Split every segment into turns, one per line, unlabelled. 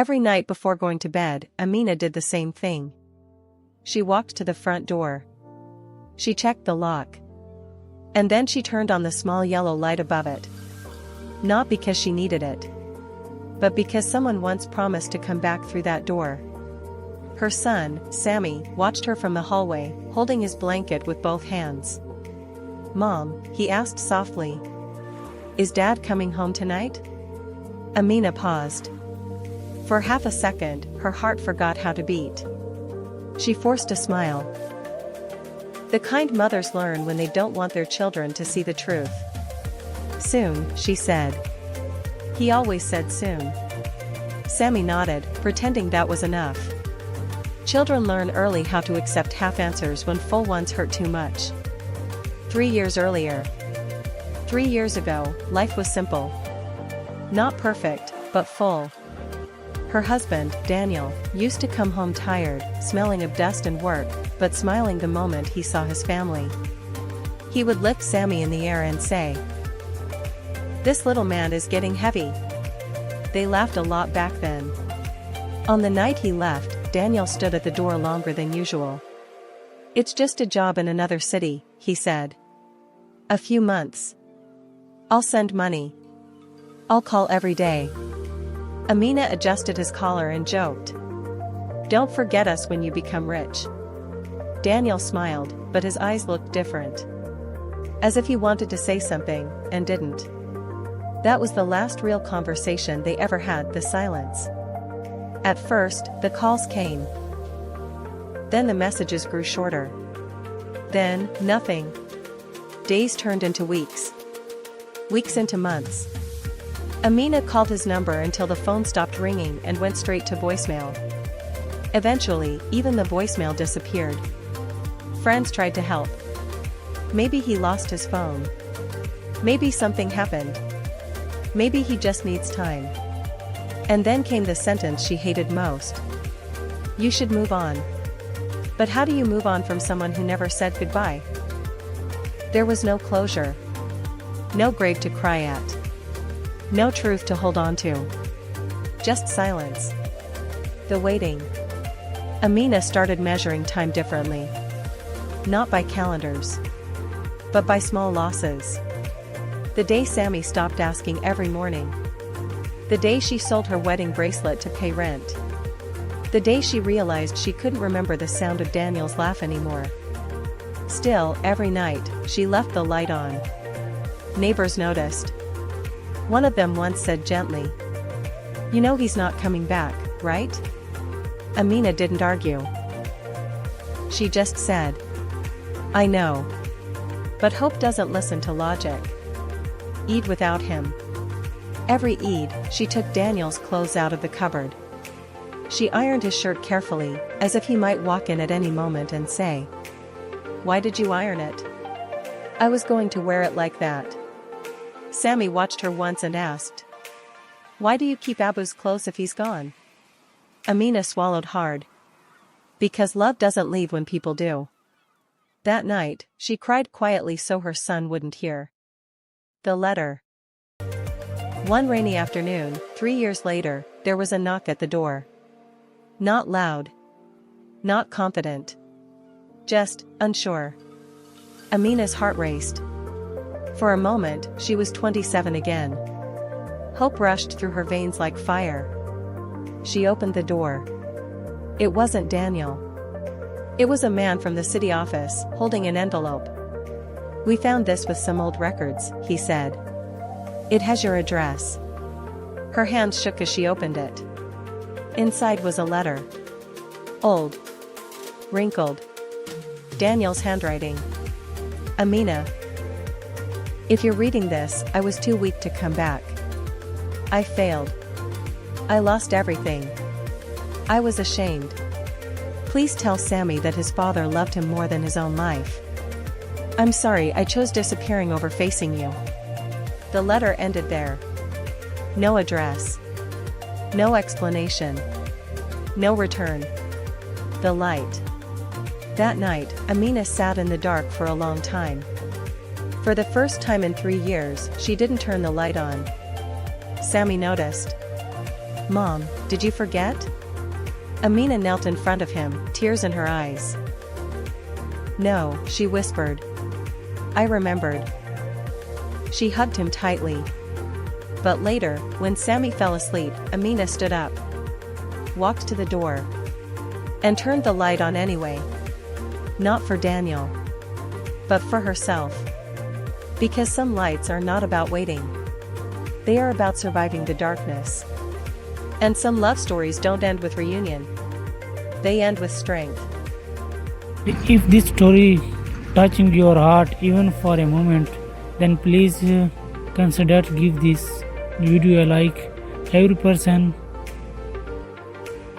Every night before going to bed, Amina did the same thing. She walked to the front door. She checked the lock. And then she turned on the small yellow light above it. Not because she needed it, but because someone once promised to come back through that door. Her son, Sammy, watched her from the hallway, holding his blanket with both hands. "Mom," he asked softly, "is Dad coming home tonight?" Amina paused. For half a second, her heart forgot how to beat. She forced a smile. The kind mothers learn when they don't want their children to see the truth. "Soon," she said. He always said soon. Sammy nodded, pretending that was enough. Children learn early how to accept half answers when full ones hurt too much. 3 years earlier. 3 years ago, life was simple. Not perfect, but full. Her husband, Daniel, used to come home tired, smelling of dust and work, but smiling the moment he saw his family. He would lift Sammy in the air and say, "This little man is getting heavy." They laughed a lot back then. On the night he left, Daniel stood at the door longer than usual. "It's just a job in another city," he said. "A few months. I'll send money. I'll call every day." Amina adjusted his collar and joked, "Don't forget us when you become rich." Daniel smiled, but his eyes looked different. As if he wanted to say something, and didn't. That was the last real conversation they ever had, the silence. At first, the calls came. Then the messages grew shorter. Then, nothing. Days turned into weeks. Weeks into months. Amina called his number until the phone stopped ringing and went straight to voicemail. Eventually, even the voicemail disappeared. Friends tried to help. Maybe he lost his phone. Maybe something happened. Maybe he just needs time. And then came the sentence she hated most. "You should move on." But how do you move on from someone who never said goodbye? There was no closure. No grave to cry at. No truth to hold on to. Just silence. The waiting. Amina started measuring time differently. Not by calendars. But by small losses. The day Sammy stopped asking every morning. The day she sold her wedding bracelet to pay rent. The day she realized she couldn't remember the sound of Daniel's laugh anymore. Still, every night, she left the light on. Neighbors noticed. One of them once said gently, "You know he's not coming back, right?" Amina didn't argue. She just said, "I know. But hope doesn't listen to logic." Eid without him. Every Eid, she took Daniel's clothes out of the cupboard. She ironed his shirt carefully, as if he might walk in at any moment and say, "Why did you iron it?" "I was going to wear it like that." Sammy watched her once and asked, "Why do you keep Abu's clothes if he's gone?" Amina swallowed hard. Because love doesn't leave when people do. That night, she cried quietly so her son wouldn't hear. The letter. One rainy afternoon, 3 years later, there was a knock at the door. Not loud. Not confident. Just, unsure. Amina's heart raced. For a moment, she was 27 again. Hope rushed through her veins like fire. She opened the door. It wasn't Daniel. It was a man from the city office, holding an envelope. "We found this with some old records," he said. "It has your address." Her hands shook as she opened it. Inside was a letter. Old. Wrinkled. Daniel's handwriting. "Amina. If you're reading this, I was too weak to come back. I failed. I lost everything. I was ashamed. Please tell Sammy that his father loved him more than his own life. I'm sorry I chose disappearing over facing you." The letter ended there. No address. No explanation. No return. The light. That night, Amina sat in the dark for a long time. For the first time in 3 years, she didn't turn the light on. Sammy noticed. Mom, did you forget? Amina knelt in front of him, tears in her eyes. No, she whispered. I remembered. She hugged him tightly. But later, when Sammy fell asleep, Amina stood up, walked to the door, and turned the light on anyway. Not for Daniel, but for herself. Because some lights are not about waiting. They are about surviving the darkness. And some love stories don't end with reunion. They end with strength.
If this story touching your heart even for a moment, then please consider to give this video a like. Every person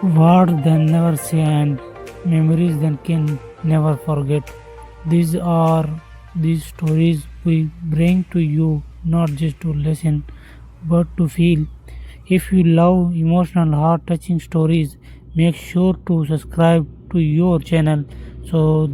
words then never say and memories then can never forget. These are these stories we bring to you not just to listen but to feel. If you love emotional heart touching stories, make sure to subscribe to your channel so